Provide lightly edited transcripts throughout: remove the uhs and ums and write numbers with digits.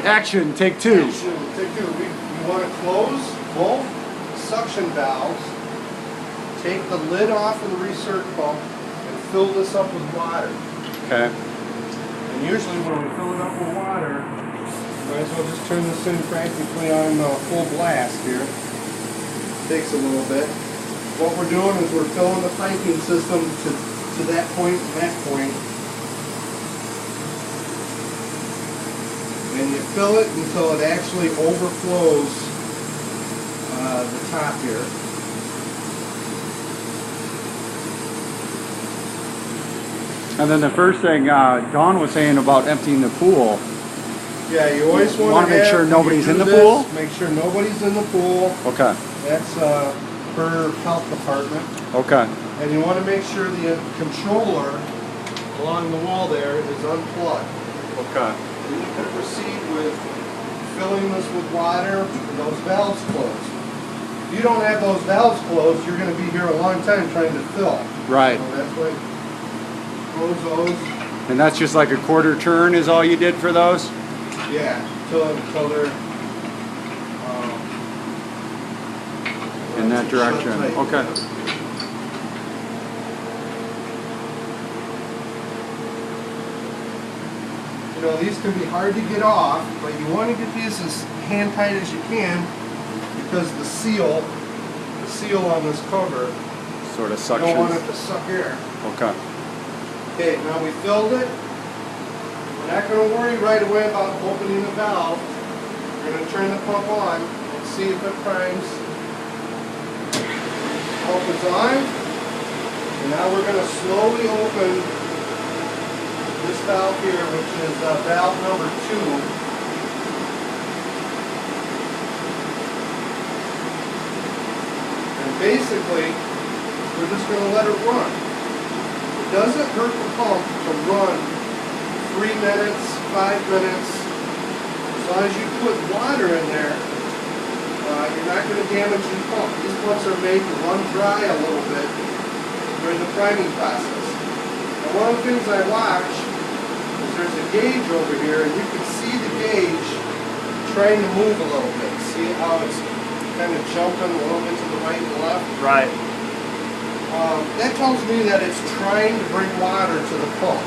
action, take two. Action, take two. We want to close both suction valves, take the lid off of the recirc pump, and fill this up with water. Okay. And usually when we fill it up with water, might as well just turn this in practically on full blast here. Takes a little bit. What we're doing is we're filling the piping system to that point and that point. And you fill it until it actually overflows the top here. And then the first thing Dawn was saying about emptying the pool. Yeah, you always want to make sure nobody's in the this, pool? Make sure nobody's in the pool. Okay. That's per health department. Okay. And you want to make sure the controller along the wall there is unplugged. Okay. And you can proceed with filling this with water and those valves closed. If you don't have those valves closed, you're going to be here a long time trying to fill. Right. So that's why close those. And that's just like a quarter turn is all you did for those? Yeah, until they're In that direction. shut tight. Okay. You know, these can be hard to get off, but you want to get these as hand tight as you can because the seal on this cover, Sort of you don't want it suctions. to suck air. Okay. Okay, now we filled it. We're not going to worry right away about opening the valve. We're going to turn the pump on and see if it primes. Pump is on. And now we're going to slowly open this valve here, which is valve number 2. And basically, we're just going to let it run. It doesn't hurt the pump to run 3 minutes, 5 minutes. As long as you put water in there, you're not going to damage the pump. These pumps are made to run dry a little bit during the priming process. And one of the things I watch is there's a gauge over here, and you can see the gauge trying to move a little bit. See how it's kind of jumping a little bit to the right and left? Right. That tells me that it's trying to bring water to the pump.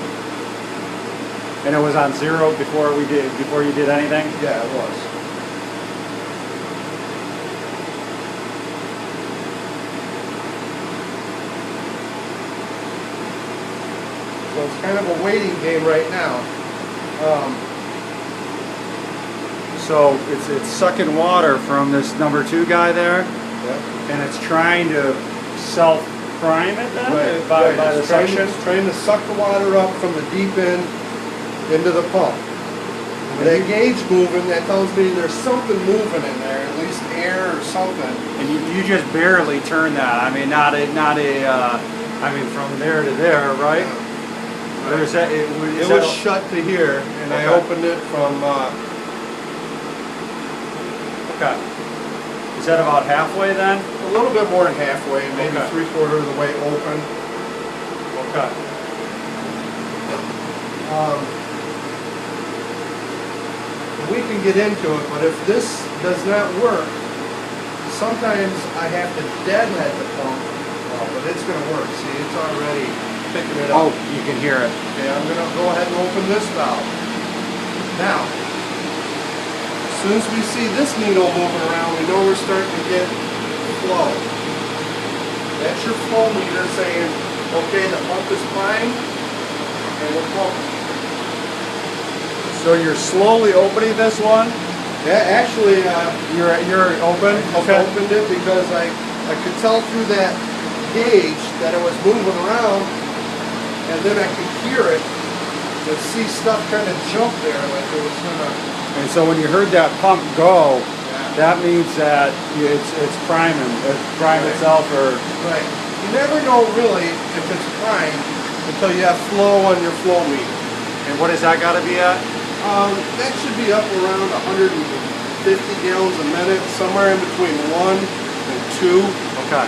And it was on zero before you did anything? Yeah, it was. So it's kind of a waiting game right now. So it's sucking water from this number 2 guy there, Yeah. and it's trying to self-prime it then? By the It's trying suction? it's trying to suck the water up from the deep end into the pump. With that gauge moving, that tells me there's something moving in there, at least air or something. And you just barely turn that. I mean, I mean, from there to there, right? Or is that, It was shut to here, and I Okay. opened it from, okay. Is that about halfway then? a little bit more than halfway, maybe Okay. 3/4 of the way open. Okay. We can get into it, but if this does not work, sometimes I have to deadhead the pump, but it's going to work. See, it's already picking it Oh, up. you can hear it. Okay, I'm going to go ahead and open this valve. Now, as soon as we see this needle moving around, we know we're starting to get flow. That's your flow meter saying, okay, the pump is primed, and we're pumping. So you're slowly opening this one? Yeah, actually, You're open? I just opened it because I could tell through that gauge that it was moving around, and then I could hear it and see stuff kind of jump there like it was gonna. And so when you heard that pump go, Yeah. that means that it's priming, it's primed Right. itself or... Right. You never know really if it's primed until you have flow on your flow meter. And what has that got to be at? That should be up around 150 gallons a minute, somewhere in between 1 and 2. Okay.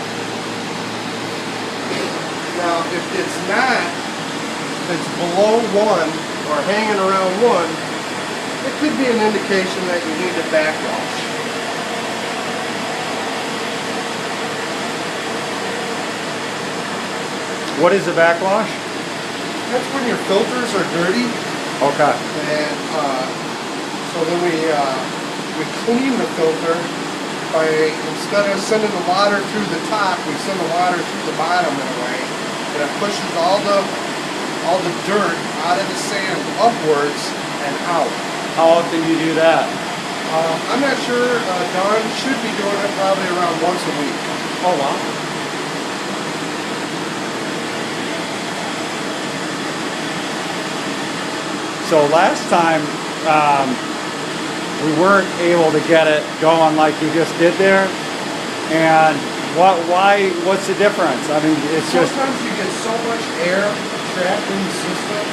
Now, if it's not, if it's below 1 or hanging around 1, it could be an indication that you need to backwash. What is a backwash? That's when your filters are dirty, Okay. and so then we clean the filter by, instead of sending the water through the top, we send the water through the bottom in a way, and it pushes all the dirt out of the sand upwards and out. How often do you do that? I'm not sure. Don should be doing it probably around once a week. Oh, wow. So last time, we weren't able to get it going like you just did there. And what's the difference? I mean, it's just, Sometimes you get so much air trapped in the system,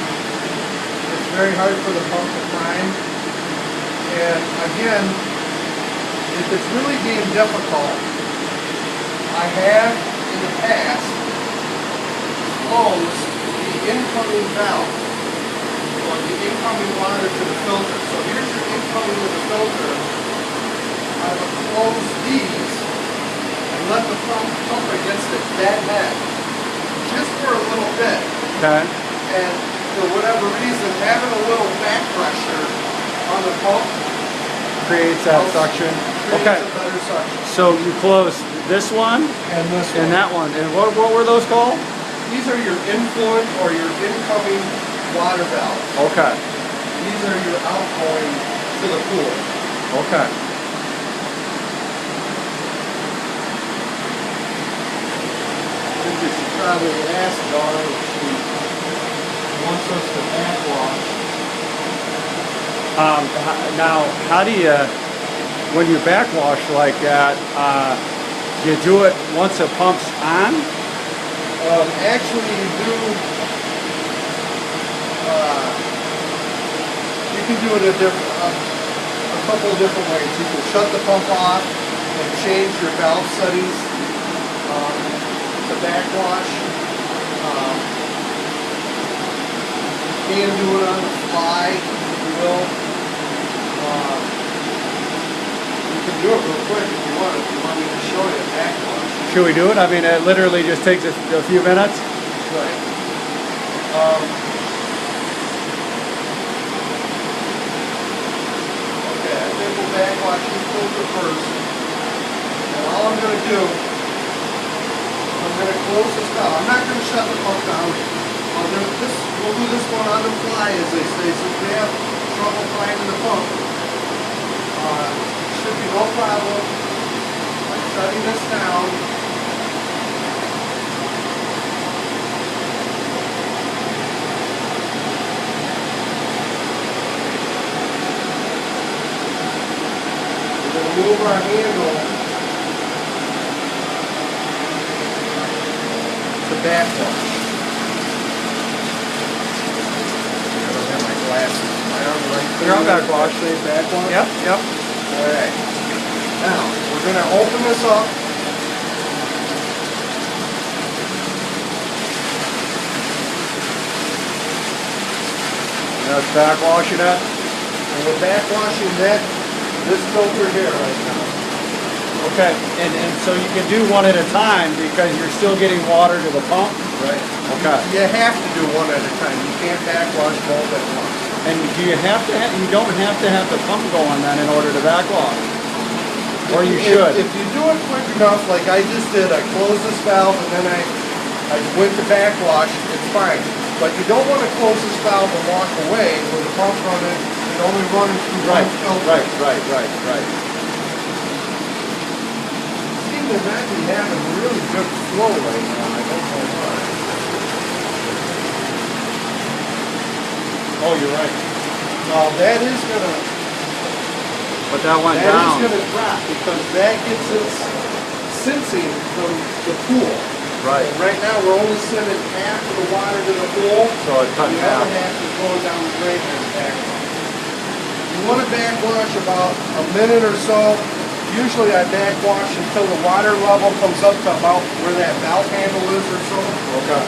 it's very hard for the pump to prime. And again, if it's really being difficult, I have in the past closed the incoming valve or the incoming water to the filter. So here's your incoming to the filter. I would close these and let the pump against it dead head, just for a little bit. okay. And for whatever reason, having a little back pressure on the pump Creates that suction. creates Okay. a better suction. So you close this one And this one. and that one. And what were those called? These are your influent or your incoming water valves. Okay. These are your outgoing to the pool. Okay. This is probably ask Dawn if she wants us to backwash. Now, how do you, when you backwash like that, you do it once the pump's on? Actually, you do. You can do it a couple of different ways. You can shut the pump off and change your valve settings to backwash. You can do it on the fly, if you will. You can do it real quick if you want. If you want me to show you backwash. Should we do it? I mean, it literally just takes a few minutes. Right. Okay, I think we'll backwash this filter first. And all I'm going to do, I'm going to close this valve. I'm not going to shut the pump down. We'll do this one on the fly, as they say. So if we have trouble finding the pump, should be no problem. I'm shutting this down. Move our handle to backwash. I don't have my glasses. My arm right You're on backwash. Say backwash? Yep, yep. Alright. Now, we're going to open this up. That's backwashing it. And we're backwashing this filter here right now. Okay, and so you can do one at a time because you're still getting water to the pump? Right. Okay. You have to do one at a time. You can't backwash both at once. And do you have to you don't have to have the pump going then in order to backwash? Or you should? If you do it quick enough, like I just did, I closed this valve and then I went to backwash, it's fine. But you don't want to close this valve and walk away with the pump running and only running through one filter. Right. Seem to not be having really good flow right now. I don't know why. Oh, you're right. Well, that is gonna drop because that gets its sensing from the pool. Right. And right now we're only sending half of the water to the pool. So it cuts The other half. half is going down the drain and backwash. You want to backwash about a minute or so. Usually I backwash until the water level comes up to about where that valve handle is or so. Okay.